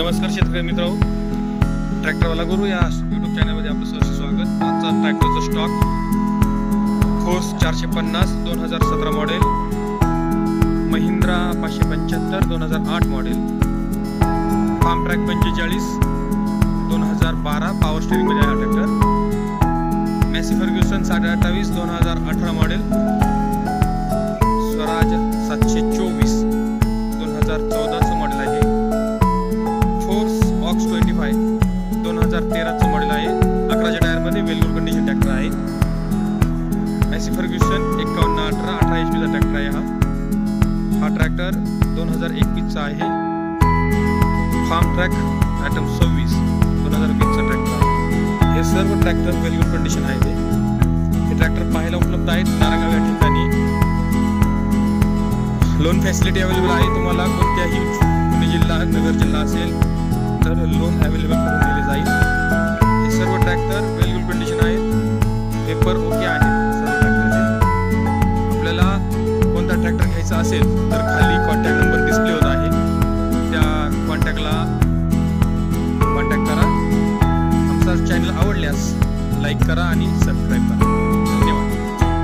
नमस्कार शेतकरी मित्रांनो, ट्रॅक्टरवाला गुरु या यूट्यूब चॅनलमध्ये आपलं सहर्ष स्वागत। आजचा ट्रॅक्टरचा stock Force 450 2017 model, Mahindra 575 2008 model, Farmtrac 45 2012 power steering मध्ये हा tractor, Massey Ferguson 728 2018 model, Swaraj 724 2014 model आहे, फोर्स ऑक्स 25 2013 मॉडेल आहे, 11च्या टायरमध्ये वेल गुड कंडिशन ट्रॅक्टर आहे, मॅसी फर्ग्युसन 5118 HP चा ट्रॅक्टर आहे। हा ट्रॅक्टर 2021 चा आहे। फार्म ट्रॅक ॲटम 26 2020 चा ट्रॅक्टर आहे। हे सर्व ट्रॅक्टर वेल गुड कंडिशन आहे। हे ट्रॅक्टर पाहायला उपलब्ध आहेत नारायणगाव या ठिकाणी। लोन फॅसिलिटी अवेलेबल आहे। तुम्हाला कोणत्याही पुणे जिल्हा नगर जिल्हा असेल तर लोन अवेलेबल करून दिले जाईल। हे सर्व ट्रॅक्टर वेल गुड कंडिशन आहेत, पेपर ओके आहेत सर्व ट्रॅक्टरचे। आपल्याला कोणता ट्रॅक्टर घ्यायचा असेल तर खाली कॉन्टॅक्ट नंबर डिस्प्ले होत आहे, त्या कॉन्टॅक्टला कॉन्टॅक्ट करा। आमचा चॅनल आवडल्यास लाईक करा आणि सबस्क्राईब करा।